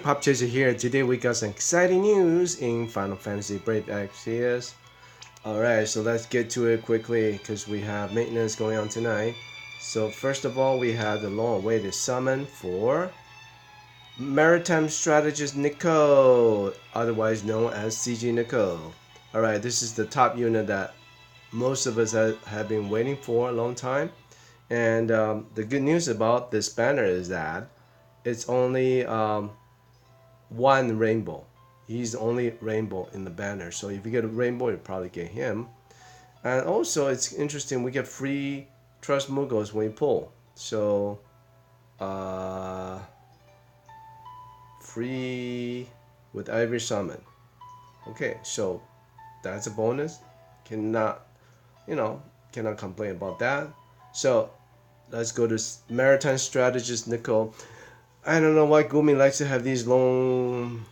popchaser here. Today we got some exciting news in Final Fantasy Brave Exvius. Alright, so let's get to it quickly because we have maintenance going on tonight. So first of all, we have the long-awaited summon for Maritime Strategist Nichol, otherwise known as CG Nichol. Alright, this is the top unit that most of us have been waiting for a long time. And the good news about this banner is that it's only one rainbow. He's the only rainbow in the banner. So if you get a rainbow, you probably get him. And also, it's interesting, we get free Trust Muggles when you pull. So, free with every summon. Okay, so that's a bonus. Cannot complain about that. So, let's go to Maritime Strategist Nichol. I don't know why Gumi likes to have these long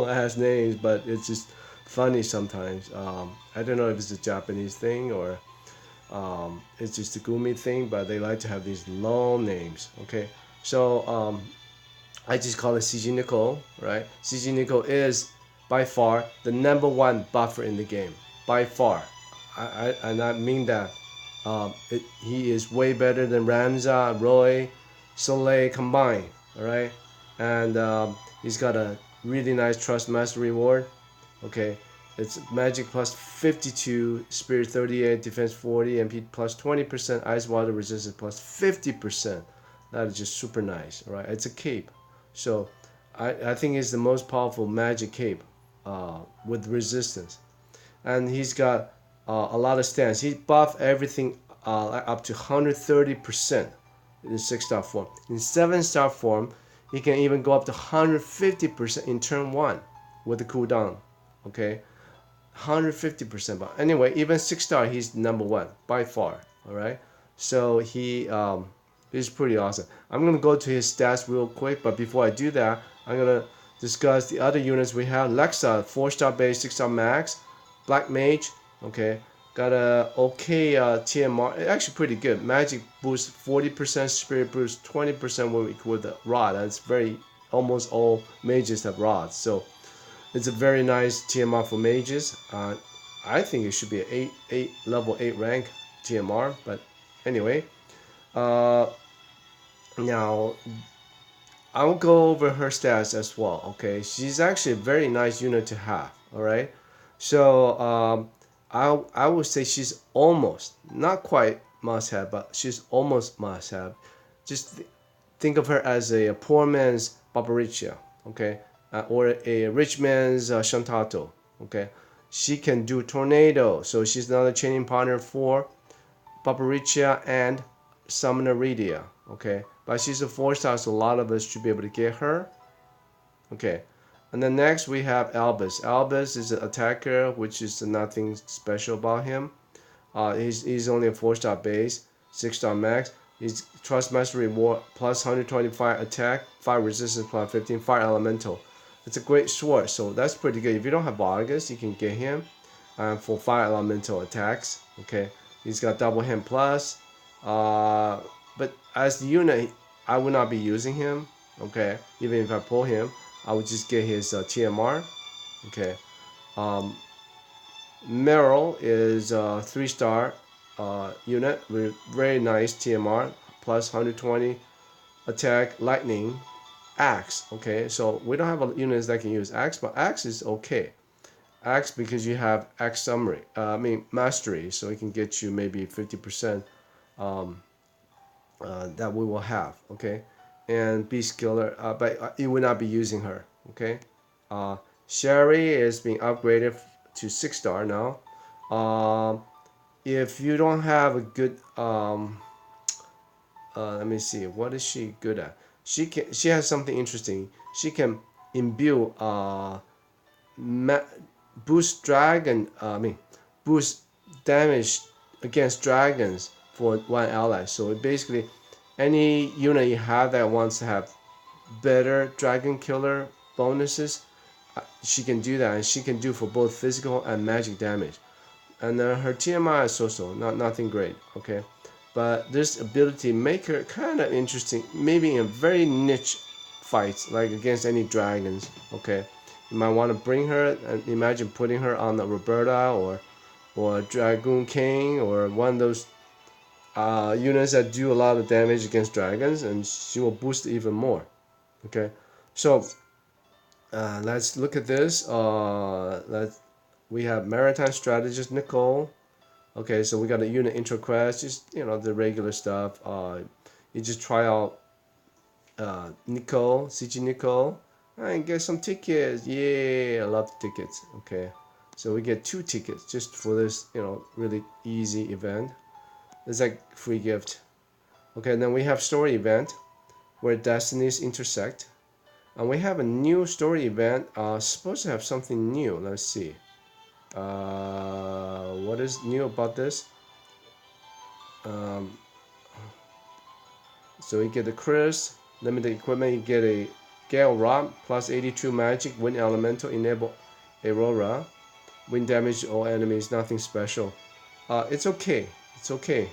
ass names, but it's just funny sometimes. I don't know if it's a Japanese thing or it's just a Gumi thing, but they like to have these long names. Okay, so I just call it CG Nichol, right? CG Nichol is by far the #1 buffer in the game, by far. I mean that. He is way better than Ramza, Roy, Soleil combined. Alright, and he's got a really nice Trust Master reward. Okay, it's Magic plus 52, Spirit 38, Defense 40, MP plus 20%, Ice Water Resistance plus 50%. That is just super nice. Alright, it's a cape. So I think it's the most powerful magic cape with resistance. And he's got a lot of stance. He buffed everything up to 130%. In 6-star form. In 7-star form, he can even go up to 150% in turn 1 with the cooldown. Okay, 150%. But anyway, even 6-star, he's #1 by far. All right, so he's pretty awesome. I'm gonna go to his stats real quick, but before I do that, I'm gonna discuss the other units we have. Lexa, 4-star base, 6-star max, Black Mage. Okay. Got a okay TMR, actually pretty good. Magic boost 40%, Spirit boost 20% with the rod. That's almost all mages have rods, so it's a very nice TMR for mages. I think it should be a level 8 rank TMR, but anyway. Now I'll go over her stats as well. Okay, she's actually a very nice unit to have. All right, so I would say she's almost, not quite must have, but she's almost must have. Just think of her as a poor man's Barbariccia, okay, or a rich man's Shantato, okay. She can do Tornado, so she's another chaining partner for Barbariccia and Summoner Rydia, okay. But she's a 4-star, so a lot of us should be able to get her, okay. And then next we have Albus. Albus is an attacker, which is nothing special about him. He's only a 4-star base, 6-star max. He's Trust Master reward plus 125 attack, 5 resistance plus 15, Fire Elemental. It's a great sword, so that's pretty good. If you don't have Vargas, you can get him for Fire Elemental attacks. Okay, he's got double hand plus. But as the unit, I would not be using him. Okay, even if I pull him, I would just get his TMR. Okay. Meryl is a 3-star unit with very nice TMR, plus 120 attack, lightning, axe. Okay, so we don't have units that can use axe, but axe is okay. Axe because you have axe summary, mastery, so it can get you maybe 50% that we will have. Okay. And Beast Killer, but you will not be using her. Okay, Sherry is being upgraded to 6-star now. If you don't have a good, let me see, what is she good at? She has something interesting. She can imbue, boost dragon. Boost damage against dragons for 1 ally. So it basically, any unit you have that wants to have better dragon killer bonuses, she can do that, and she can do for both physical and magic damage. And her TMI is so-so, nothing great. Okay, but this ability make her kind of interesting, maybe in a very niche fights, like against any dragons. Okay, you might want to bring her and imagine putting her on a Roberta or a Dragoon King or one of those units that do a lot of damage against dragons, and she will boost even more. Okay, so let's look at this. We have Maritime Strategist Nichol. Okay, so we got a unit intro quest, just the regular stuff. You just try out Nichol, CG Nichol, and get some tickets. Yeah, I love the tickets. Okay, so we get 2 tickets just for this, really easy event. It's like free gift. Okay, and then we have story event where destinies intersect, and we have a new story event. Supposed to have something new. Let's see. What is new about this? So you get the Chris, limited equipment, you get a Gale Rod, plus 82 magic, wind elemental, enable Aurora, wind damage to all enemies, nothing special. It's okay, it's okay.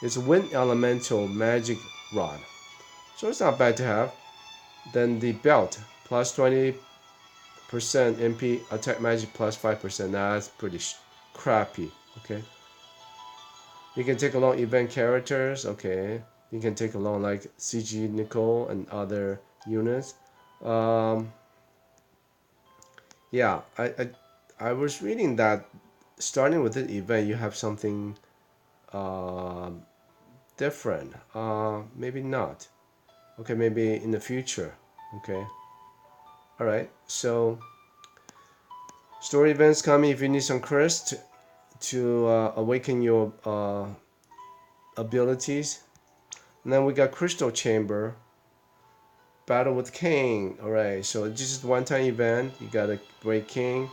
It's wind elemental magic rod, so it's not bad to have. Then the belt, plus 20% MP, attack magic plus 5%, that's pretty crappy, okay. You can take along event characters, okay. You can take along like CG Nichol and other units. Yeah, I was reading that starting with the event you have something different. Maybe not. Okay, maybe in the future. Okay. All right. So story events coming if you need some crest to awaken your abilities. And then we got Crystal Chamber, Battle with King. Alright, so this is one-time event. You gotta break King.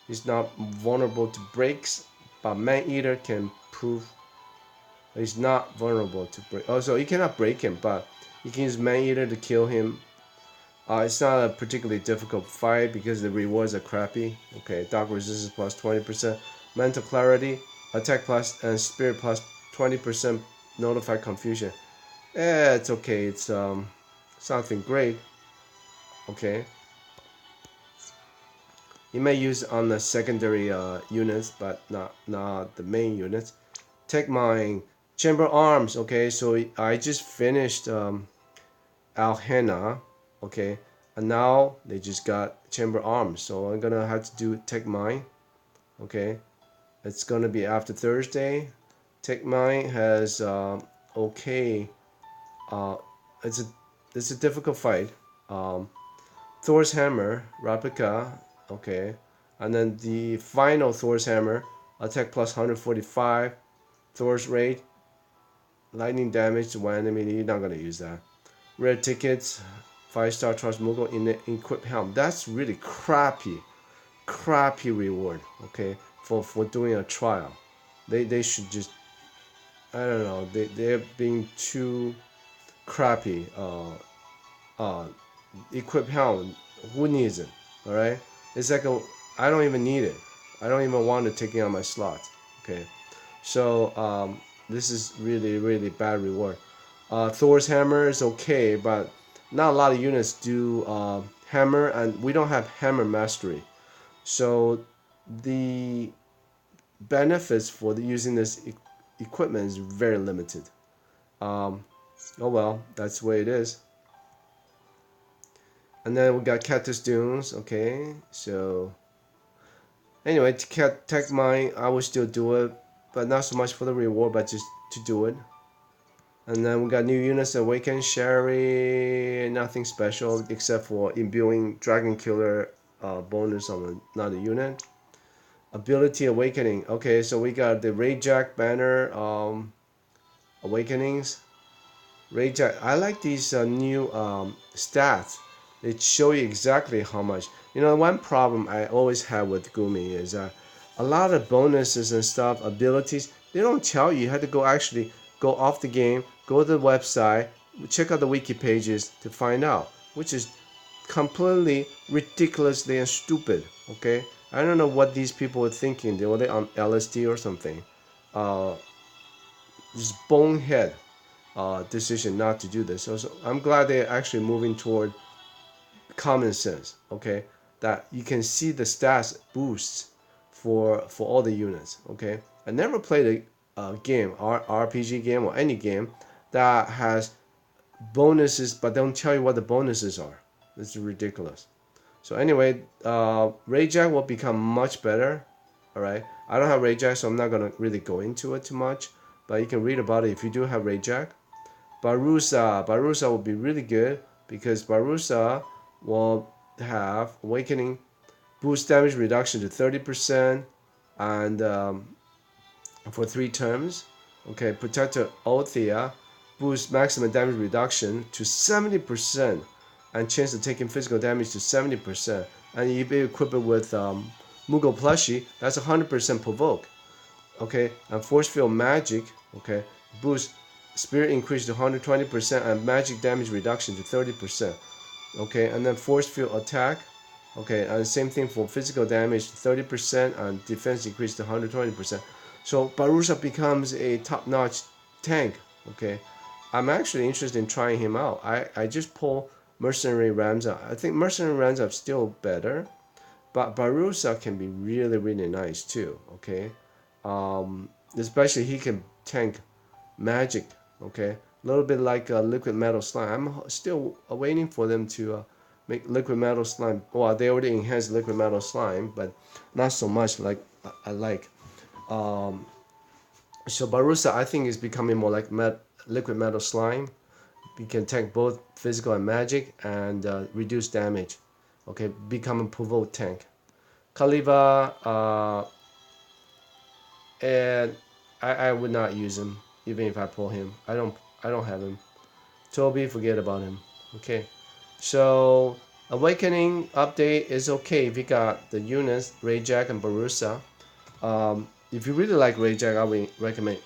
He's not vulnerable to breaks, but Man-Eater can prove he's not vulnerable to break. Also, you cannot break him, but you can use Man-Eater to kill him. It's not a particularly difficult fight because the rewards are crappy. Okay, Dark Resistance plus 20%, Mental Clarity, Attack plus and Spirit plus 20%, Notify Confusion. It's okay. It's something great. Okay. You may use on the secondary units, but not the main units. Tech Mine, Chamber Arms. Okay, so I just finished Alhena. Okay, and now they just got Chamber Arms, so I'm gonna have to do Tech Mine. Okay, it's gonna be after Thursday. Tech Mine has okay. It's a difficult fight. Thor's Hammer replica, okay, and then the final Thor's Hammer, attack plus 145, Thor's rate, lightning damage to one enemy. You're not gonna use that. Rare tickets, 5-star Trust Moogle in the equip helm. That's really crappy reward. Okay, for doing a trial, they should just, I don't know, they're being too crappy. Equip helm, who needs it? All right, it's like I don't even need it. I don't even want to take it on my slots. Okay, so this is really bad reward. Thor's hammer is okay, but not a lot of units do hammer, and we don't have hammer mastery, so the benefits for using this equipment is very limited. Oh well, that's the way it is. And then we got Cactus Dunes. Okay, so anyway, Tech Mine, I will still do it, but not so much for the reward, but just to do it. And then we got new units, Awaken Sherry, nothing special except for imbuing Dragon Killer bonus on another unit. Ability Awakening. Okay, so we got the Rayjack banner awakenings. Rayjack, I like these new stats. They show you exactly how much. One problem I always have with Gumi is a lot of bonuses and stuff, abilities, they don't tell you. You have to actually go off the game, go to the website, check out the wiki pages to find out, which is completely ridiculously and stupid. Okay, I don't know what these people were thinking. Were they on LSD or something? Just bonehead. decision not to do this. So I'm glad they're actually moving toward common sense. Okay, that you can see the stats boosts for all the units. Okay, I never played a game, RPG game or any game that has bonuses but don't tell you what the bonuses are. This is ridiculous. So anyway, Rayjack will become much better. All right, I don't have Rayjack, so I'm not gonna really go into it too much. But you can read about it if you do have Rayjack. Barusa will be really good because Barusa will have Awakening, boost damage reduction to 30%, and for 3 terms. Okay, Protector Althea, boost maximum damage reduction to 70%, and chance of taking physical damage to 70%. And you be equipped with Mughal Plushie, that's 100% provoke. Okay, and Force Field Magic, okay, boost Spirit increase to 120% and magic damage reduction to 30%. Okay, and then Force Field Attack, okay, and same thing for physical damage to 30% and defense increase to 120%. So Barusa becomes a top-notch tank. Okay, I'm actually interested in trying him out. I just pull Mercenary Ramza. I think Mercenary Ramza is still better, but Barusa can be really nice too. Okay, especially he can tank magic. Okay, a little bit like liquid metal slime. I'm still waiting for them to make liquid metal slime. Well, they already enhanced liquid metal slime, but not so much like I like. So Barusa, I think, is becoming more like liquid metal slime. You can tank both physical and magic and reduce damage. Okay, become a provoke tank. Kaliva, and I would not use him even if I pull him. I don't have him. Toby, forget about him. Okay, so Awakening update is okay if you got the units Rayjack and Barusa. If you really like Rayjack, I would recommend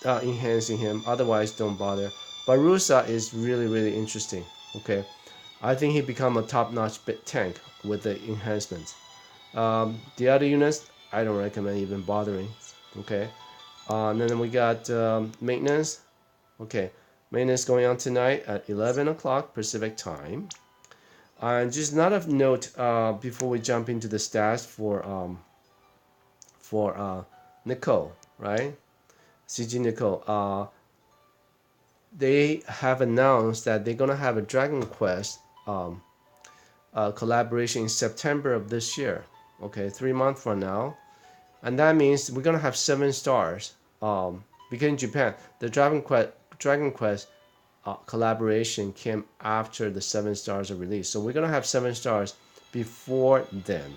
enhancing him. Otherwise, don't bother. Barusa is really interesting. Okay, I think he become a top-notch bit tank with the enhancements. The other units, I don't recommend even bothering. Okay, and then we got maintenance. Okay, maintenance going on tonight at 11 o'clock Pacific time. And just not of note before we jump into the stats for Nichol, right? CG Nichol. They have announced that they're gonna have a Dragon Quest collaboration in September of this year. Okay, 3 months from now, and that means we're gonna have 7 stars. Because in Japan, the Dragon Quest collaboration came after the 7 stars are released, so we're gonna have 7 stars before then.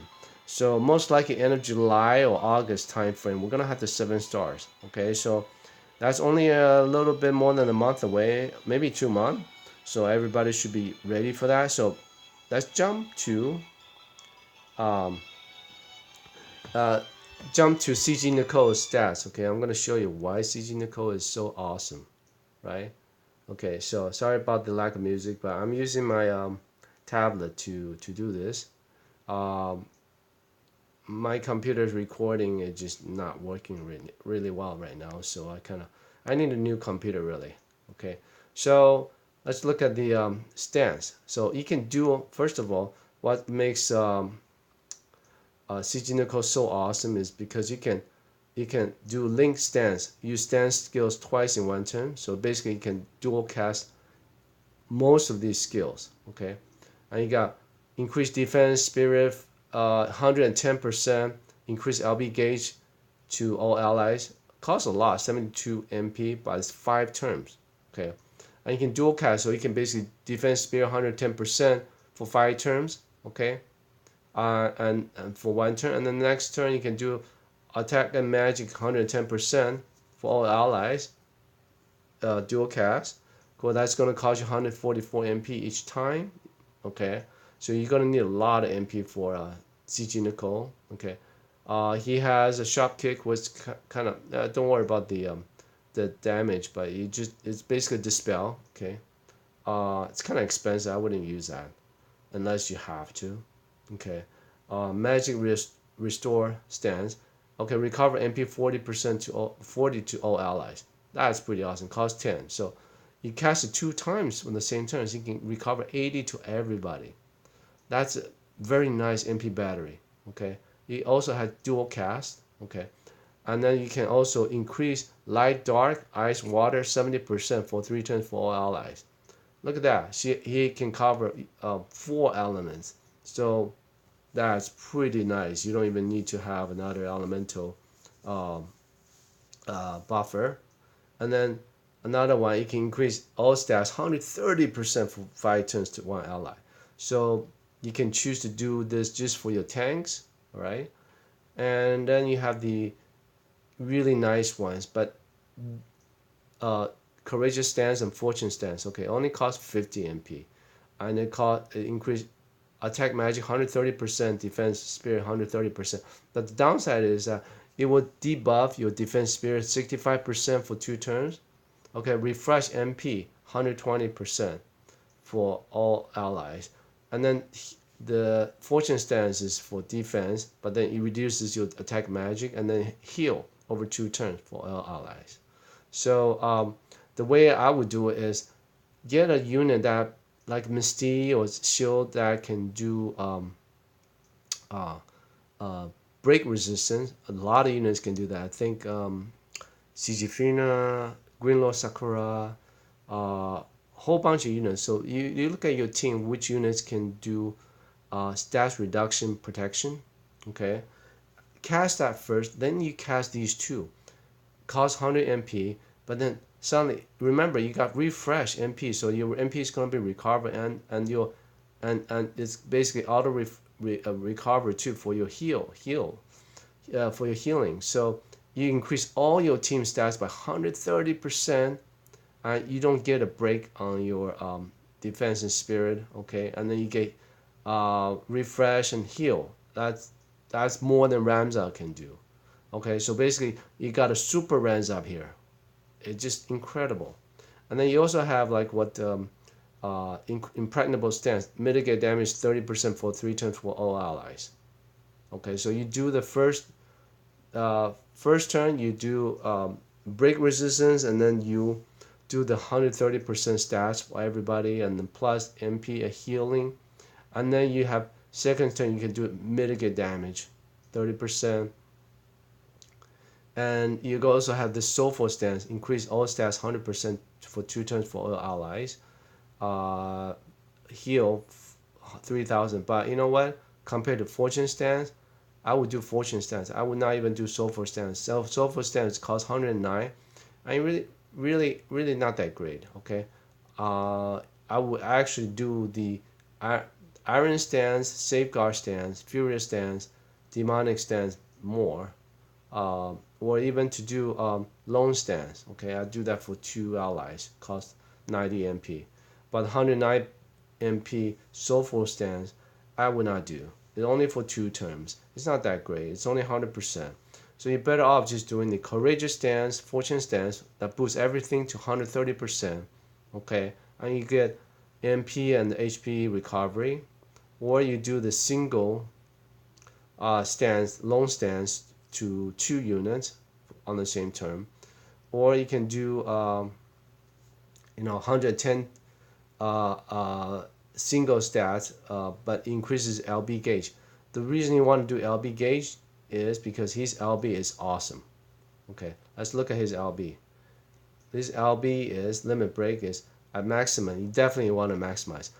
So most likely end of July or August time frame, we're gonna have the 7 stars. Okay, so that's only a little bit more than a month away, maybe 2 months. So everybody should be ready for that. So let's um, jump to CG Nichol's stats. Okay, I'm gonna show you why CG Nichol is so awesome, right? Okay, so sorry about the lack of music, but I'm using my tablet to do this. My computer's recording is just not working really well right now, so I need a new computer really. Okay, so let's look at the stance. So you can do, first of all, what makes CG Nichol so awesome is because you can do link stance, use stance skills twice in one turn. So basically you can dual cast most of these skills. Okay, and you got increased defense, spirit, 110%, increased LB gauge to all allies. Costs a lot, 72 MP, but it's 5 turns. Okay, and you can dual cast, so you can basically defense spirit 110% for 5 turns. Okay, and for 1 turn, and then the next turn you can do attack and magic 110% for all allies. Dual cast. Cool, that's going to cost you 144 MP each time. Okay, so you're going to need a lot of MP for CG Nichol. Okay, he has a sharp kick, which kind of don't worry about the damage, but it's basically dispel. Okay, it's kind of expensive. I wouldn't use that unless you have to. Okay, magic restore stance. Okay, recover MP 40% to 40 to all allies. That's pretty awesome. Cost 10. So you cast it 2 times on the same turn, so you can recover 80 to everybody. That's a very nice MP battery. Okay. It also has dual cast. Okay. And then you can also increase light, dark, ice, water 70% for 3 turns for all allies. Look at that. He can cover 4 elements. So that's pretty nice. You don't even need to have another elemental um, buffer. And then another one, you can increase all stats 130% for 5 turns to 1 ally. So you can choose to do this just for your tanks, all right? And then you have the really nice ones, but uh, courageous stance and fortune stance. Okay, only cost 50 MP, and it increase attack magic 130%, defense spirit 130%. But the downside is that it will debuff your defense spirit 65% for 2 turns. Okay, refresh MP 120% for all allies, and then the fortune stance is for defense, but then it reduces your attack magic and then heal over 2 turns for all allies. So the way I would do it is get a unit that like Misty or Shield that can do uh, break resistance. A lot of units can do that. I think Sigifina, Greenlaw Sakura, whole bunch of units. So you look at your team, which units can do stats reduction protection. Okay, cast that first, then you cast these two. Cost 100 MP, but then suddenly remember you got refresh MP, so your MP is going to be recovered and it's basically auto recover too for your for your healing. So you increase all your team stats by 130%, and you don't get a break on your defense and spirit. Okay, and then you get refresh and heal. That's more than Ramza can do. Okay, so basically you got a super Rams up here. It's just incredible. And then you also have like what impregnable stance, mitigate damage 30% for 3 turns for all allies. Okay, so you do the first turn, you do break resistance, and then you do the 130% stats for everybody, and then plus MP a healing, and then you have second turn you can do mitigate damage 30%. And you also have the soulful stance, increase all stats 100% for 2 turns for all allies. Heal 3,000. But you know what? Compared to fortune stance, I would do fortune stance. I would not even do soulful stance. Soulful stance costs 109. I really not that great. Okay. I would actually do the iron stance, safeguard stance, furious stance, demonic stance more. Or even to do lone stance. Okay, I do that for 2 allies, cost 90 MP. But 109 MP soulful stance, I would not do. It's only for 2 turns. It's not that great. It's only 100%. So you're better off just doing the courageous stance, fortune stance that boosts everything to 130%. Okay, and you get MP and HP recovery, or you do the single stance, lone stance to 2 units on the same turn, or you can do 110 single stats, but increases LB gauge. The reason you want to do LB gauge is because his LB is awesome. Okay, let's look at his LB. This LB is limit break is at maximum. You definitely want to maximize.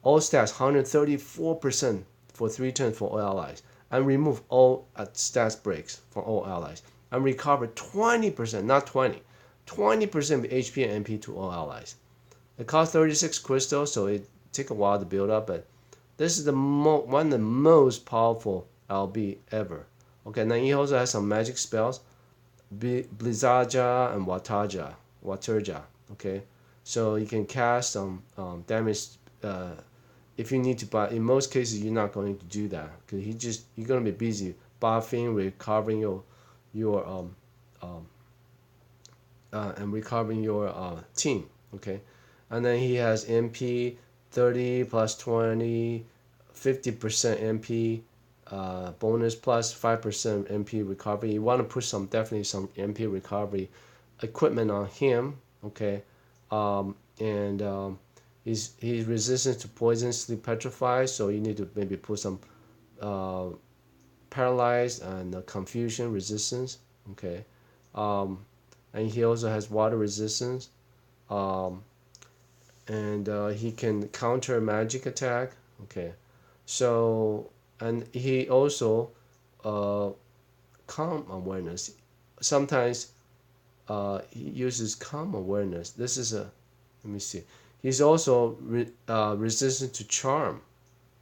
All stats 134% for 3 turns for all allies, and remove all stats breaks for all allies, and recover 20%, not 20% of HP and MP to all allies. It costs 36 crystals, so it takes a while to build up, but this is one of the most powerful LB ever. Okay, now he also has some magic spells, Blizzaja and Waterja. Okay, so you can cast some damage if you need to, but in most cases you're not going to do that because you're going to be busy buffing, recovering and recovering your team. Okay, and then he has MP 30 plus 20, 50% MP bonus plus 5% MP recovery. You want to push definitely some MP recovery equipment on him. Okay, and he's resistant to poison, sleep, petrified. So you need to maybe put some uh, paralyzed and confusion resistance. Okay, um, and he also has water resistance. Um, and he can counter magic attack. Okay, so and he also uh, calm awareness. Sometimes he uses calm awareness. This is a, let me see. He's also resistant to charm.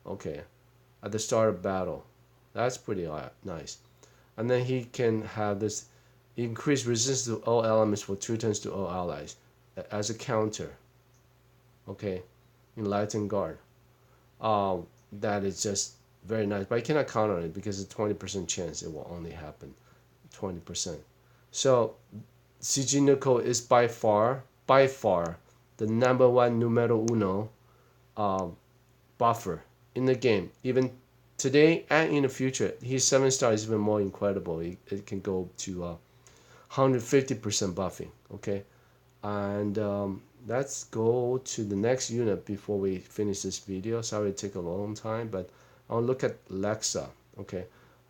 Okay, at the start of battle, that's pretty nice. And then he can have this increased resistance to all elements for 2 turns to all allies as a counter. Okay, enlightened guard. That is just very nice, but I cannot count on it because it's 20% chance it will only happen. 20%. So CG Nichol is by far the number one numero uno buffer in the game. Even today and in the future, his 7-star is even more incredible. It can go to 150% buffing. Okay, and let's go to the next unit before we finish this video. Sorry it took a long time, but I'll look at Lexa. Okay,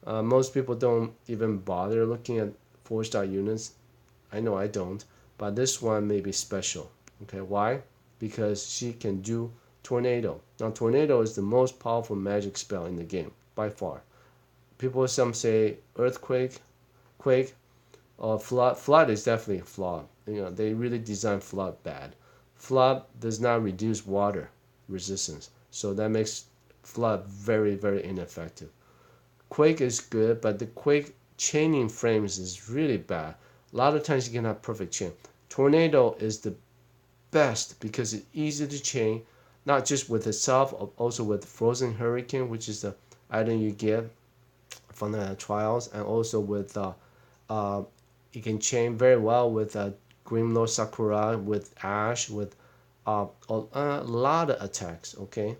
most people don't even bother looking at 4-star units. I know I don't, but this one may be special. Okay, why? Because she can do Tornado. Now Tornado is the most powerful magic spell in the game by far. People, some say Earthquake, Quake, or Flood. Flood is definitely a flaw. They really designed Flood bad. Flood does not reduce water resistance, so that makes Flood very, very ineffective. Quake is good, but the Quake chaining frames is really bad. A lot of times you can have perfect chain. Tornado is the best because it's easy to chain, not just with itself, also with Frozen Hurricane, which is the item you get from the trials, and also with you can chain very well with Grimlord Sakura, with Ash, with a lot of attacks. Okay,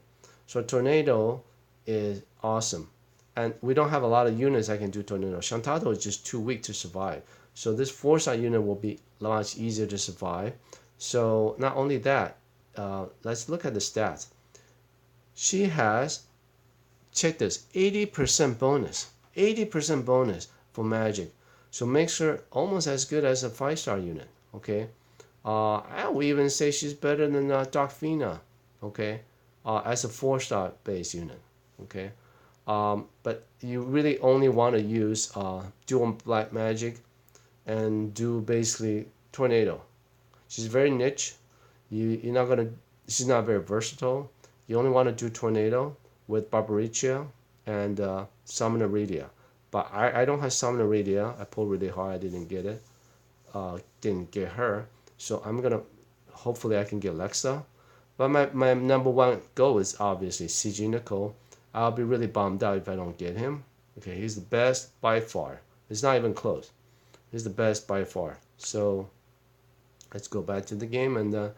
so Tornado is awesome, and we don't have a lot of units that can do Tornado. Shantato is just too weak to survive, so this 4-star unit will be much easier to survive. So not only that, let's look at the stats. She has, check this, 80% bonus, 80% bonus for magic. So makes her almost as good as a 5-star unit. Okay, I would even say she's better than Darkfina. Okay, as a 4-star base unit. Okay, but you really only want to use dual black magic and do basically Tornado. She's very niche. You're not gonna. She's not very versatile. You only want to do Tornado with Barbaricia and Summon Iridia. But I don't have Summon Iridia. I pulled really hard. I didn't get it. Didn't get her. So I'm gonna. Hopefully I can get Lexa. But my number one goal is obviously CG Nichol. I'll be really bummed out if I don't get him. Okay, he's the best by far. It's not even close. He's the best by far. So let's go back to the game and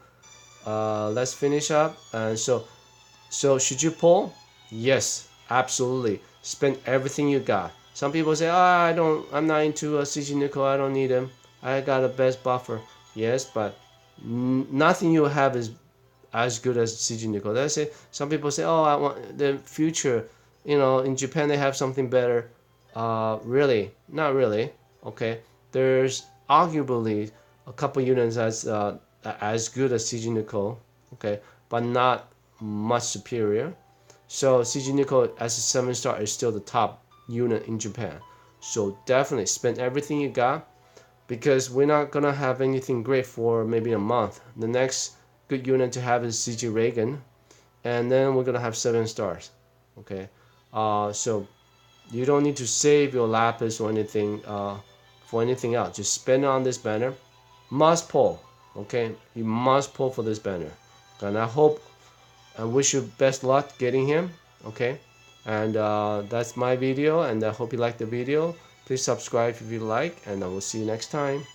let's finish up. So should you pull? Yes, absolutely. Spend everything you got. Some people say, I'm not into CG Nichol. I don't need him. I got a best buffer. Yes, but nothing you have is as good as CG Nichol. That's it. Some people say, I want the future. In Japan they have something better. Really, not really. Okay, there's arguably a couple units as good as CG Nichol. Okay, but not much superior. So CG Nichol as a 7-star is still the top unit in Japan. So definitely spend everything you got, because we're not gonna have anything great for maybe a month. The next good unit to have is CG Reagan, and then we're gonna have 7 stars. Okay, so you don't need to save your lapis or anything for anything else. Just spend it on this banner. Must pull. Okay, you must pull for this banner, and I wish you best luck getting him. Okay, and that's my video, and I hope you liked the video. Please subscribe if you like, and I will see you next time.